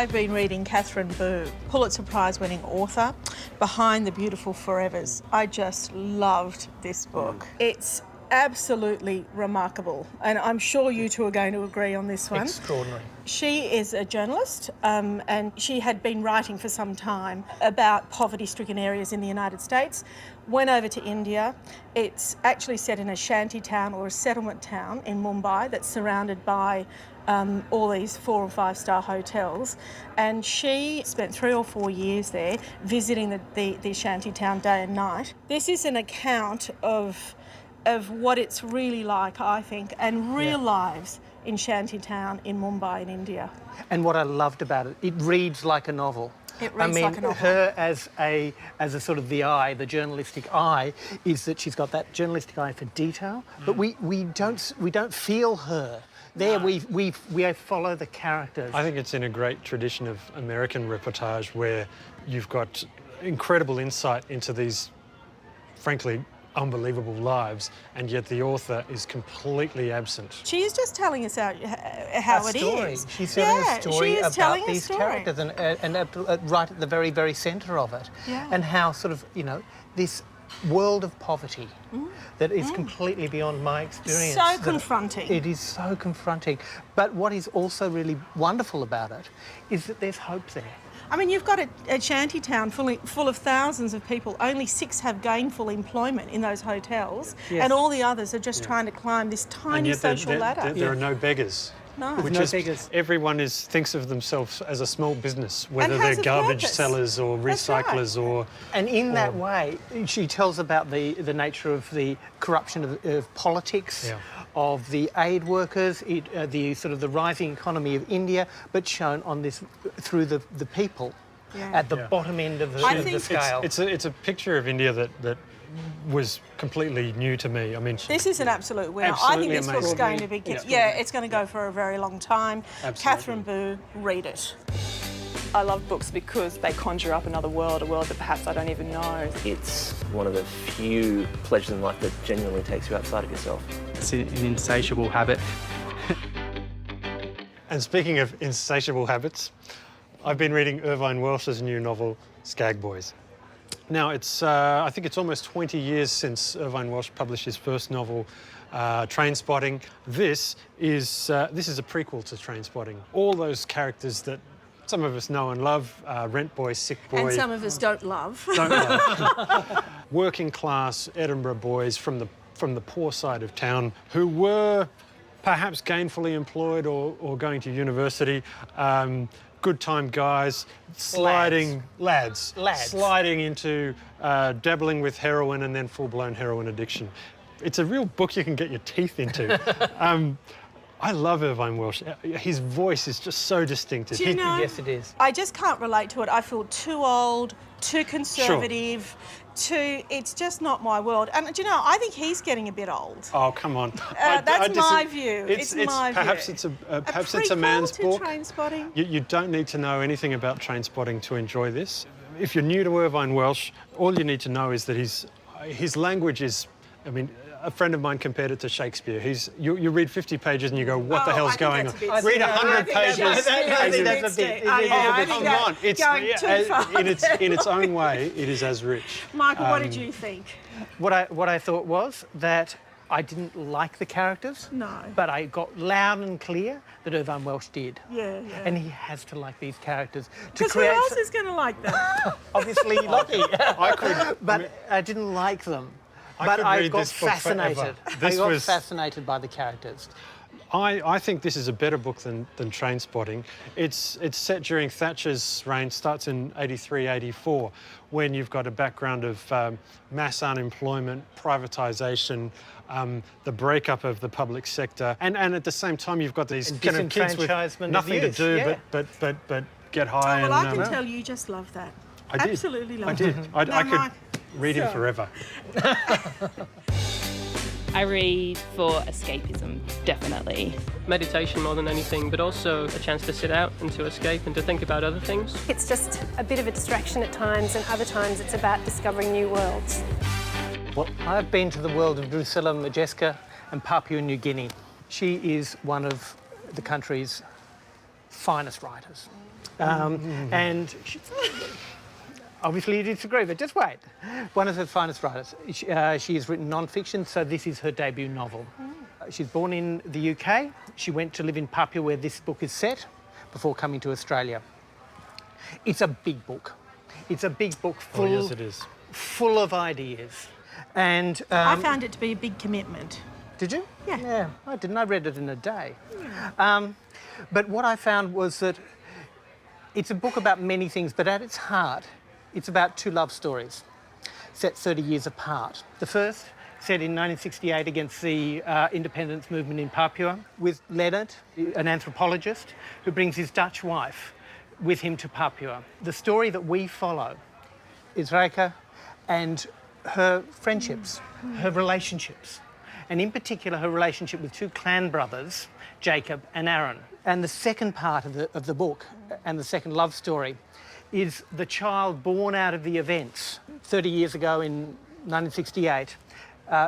I've been reading Katherine, Pulitzer Prize-winning author, Behind the Beautiful Forevers. I just loved this book. It's absolutely remarkable, and I'm sure you two are going to agree on this one. Extraordinary. She is a journalist, and she had been writing for some time about poverty-stricken areas in the United States. Went over to India. It's actually set in a shanty town or a settlement town in Mumbai that's surrounded by all these 4- or 5-star hotels, and she spent 3 or 4 years there visiting the shanty town day and night. This is an account of what it's really like, I think, and real lives in shantytown in Mumbai in India. And what I loved about it, it reads like a novel. It reads like a novel. Her as a sort of the eye, the journalistic eye, is that she's got that journalistic eye for detail, but we don't feel her. There we follow the characters. I think it's in a great tradition of American reportage where you've got incredible insight into these, frankly, unbelievable lives, and yet the author is completely absent. She is just telling us how it is. She's telling a story about these story. characters and right at the very, very centre of it. Yeah. And how sort of, you know, this world of poverty that is completely beyond my experience. So confronting. It is so confronting. But what is also really wonderful about it is that there's hope there. I mean, you've got a shanty town full of thousands of people. Only 6 have gainful employment in those hotels, and all the others are just trying to climb this tiny social ladder. There are no beggars. No. Which is, beggars. Everyone thinks of themselves as a small business, whether they're garbage sellers or recyclers or... And in that way, she tells about the nature of the corruption of politics, of the aid workers, the sort of the rising economy of India, but shown on this through the people at the bottom end of the scale. It's a picture of India that was completely new to me. I mean, this is an absolute winner. I think this book's going to be... it's going to go for a very long time. Absolutely. Katherine Boo, read it. I love books because they conjure up another world, a world that perhaps I don't even know. It's one of the few pleasures in life that genuinely takes you outside of yourself. It's an insatiable habit. And speaking of insatiable habits, I've been reading Irvine Welsh's new novel, Scag Boys. Now, I think it's almost 20 years since Irvine Welsh published his first novel, Trainspotting. This is a prequel to Trainspotting. All those characters that some of us know and love, rent boy, sick boy... And some of us don't love. Don't love. Working class Edinburgh boys from the poor side of town who were perhaps gainfully employed or going to university, good time guys, sliding into dabbling with heroin and then full-blown heroin addiction. It's a real book you can get your teeth into. I love Irvine Welsh. His voice is just so distinctive. Do you know, yes, it is. I just can't relate to it. I feel too old, too conservative, it's just not my world. And do you know, I think he's getting a bit old. Oh, come on. That's my view. It's my view. Perhaps it's a man's book. Trainspotting. You don't need to know anything about Trainspotting to enjoy this. If you're new to Irvine Welsh, all you need to know is that his language is, I mean, a friend of mine compared it to Shakespeare. You read 50 pages and you go, what the hell's going on? Read 100 pages. Come on. It's in its own way, it is as rich. Michael, what did you think? What I thought was that I didn't like the characters. No. But I got loud and clear that Irvine Welsh did. Yeah. And he has to like these characters. Because who else is going to like them? Obviously, Lottie. But I didn't like them. But I got fascinated. I got fascinated by the characters. I think this is a better book than Trainspotting. It's set during Thatcher's reign, starts in 83, 84, when you've got a background of mass unemployment, privatisation, the breakup of the public sector, and at the same time you've got these kind of kids with nothing to do but get high. Well, I can tell you just love that. I did. Absolutely love it. I did. I could read him So. forever. I read for escapism, definitely. Meditation more than anything, but also a chance to sit out and to escape and to think about other things. It's just a bit of a distraction at times, and other times it's about discovering new worlds. Well, I've been to the world of Drusilla, Modjeska and Papua New Guinea. She is one of the country's finest writers. And obviously you disagree, but just wait. One of her finest writers. She has written non-fiction, so this is her debut novel. She's born in the UK. She went to live in Papua, where this book is set, before coming to Australia. It's a big book. It's a big book full, yes, it is. Full of ideas. And I found it to be a big commitment. did you? Yeah. Yeah, I didn't. I read it in a day. But what I found was that it's a book about many things, but at its heart, it's about two love stories set 30 years apart. The first, set in 1968 against the independence movement in Papua, with Leonard, an anthropologist, who brings his Dutch wife with him to Papua. The story that we follow is Rijke and her friendships, her relationships, and in particular her relationship with two clan brothers, Jacob and Aaron. And the second part of the book, and the second love story, is the child born out of the events 30 years ago in 1968,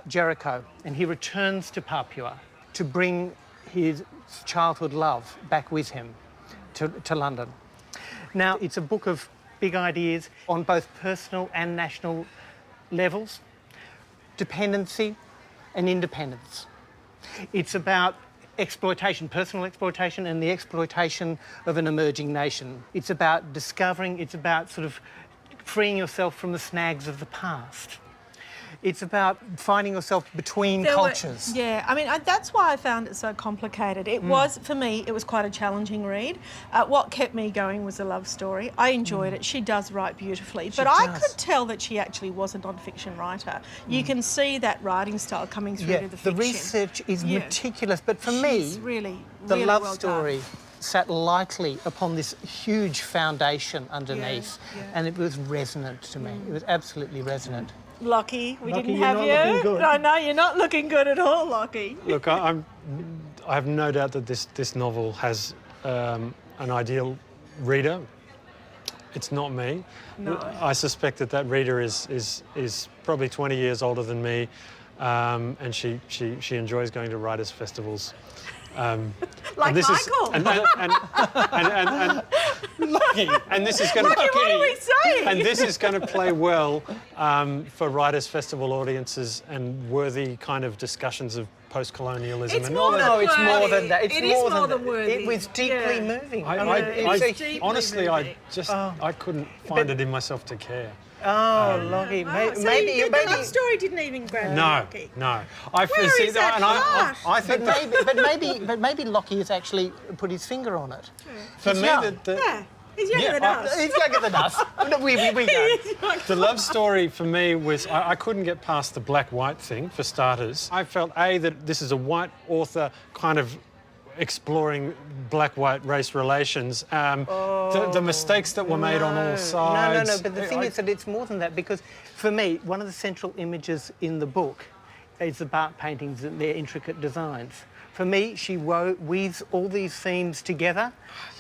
Jericho, and he returns to Papua to bring his childhood love back with him to London. Now, it's a book of big ideas on both personal and national levels, dependency and independence. It's about exploitation, personal exploitation, and the exploitation of an emerging nation. It's about discovering, it's about sort of freeing yourself from the snags of the past. It's about finding yourself between cultures. I mean, that's why I found it so complicated. It was, for me, it was quite a challenging read. What kept me going was a love story. I enjoyed it. She does write beautifully. But I could tell that she actually was a non-fiction writer. You can see that writing style coming through to the fiction. The research is meticulous, but for me, really the love well story sat lightly upon this huge foundation underneath, and it was resonant to me. It was absolutely resonant. Lockie, we Lockie, didn't you're have not you. looking good. I know, you're not looking good at all, Lockie. Look, I have no doubt that this novel has an ideal reader. It's not me. No. I suspect that reader is probably 20 years older than me, and she enjoys going to writers' festivals. Like Michael. And this is going Lockie, what are we saying? And this is going to play well for writers' festival audiences and worthy kind of discussions of post-colonialism. It's and more all than that. It's more than that. It's It is more than worthy. It was deeply moving. Honestly, I couldn't find it in myself to care. Oh, Lockie, maybe the love story didn't even grab you, No. Where is that heart? I think but maybe Lockie has actually put his finger on it. for me He's younger than us. He's younger than us. No, we go. the love story for me was I couldn't get past the black-white thing, for starters. I felt, that this is a white author kind of exploring black-white race relations. The mistakes that were made on all sides. No, but the thing is that it's more than that, because for me, one of the central images in the book is the bark paintings and their intricate designs. For me, she weaves all these themes together,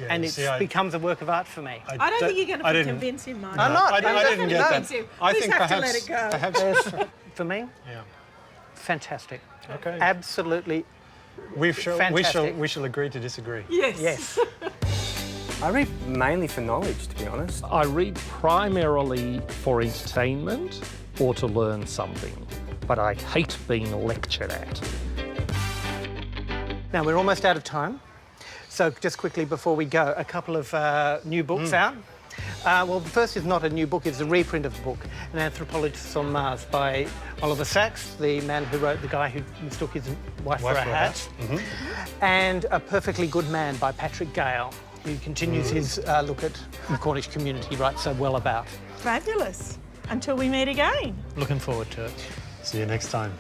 and it becomes a work of art for me. I don't think you're going to convince him, Mark. I'm not. I didn't get that. I think have to let it go. perhaps For me, fantastic. Okay. Absolutely we fantastic. shall agree to disagree. Yes. I read mainly for knowledge, to be honest. I read primarily for entertainment or to learn something, but I hate being lectured at. Now, we're almost out of time, so just quickly before we go, a couple of new books out. Well, the first is not a new book, it's a reprint of the book, An Anthropologist on Mars by Oliver Sacks, the man who wrote The Guy Who Mistook His Wife for a Hat. And A Perfectly Good Man by Patrick Gale, who continues his look at the Cornish community he writes so well about. Fabulous. Until we meet again. Looking forward to it. See you next time.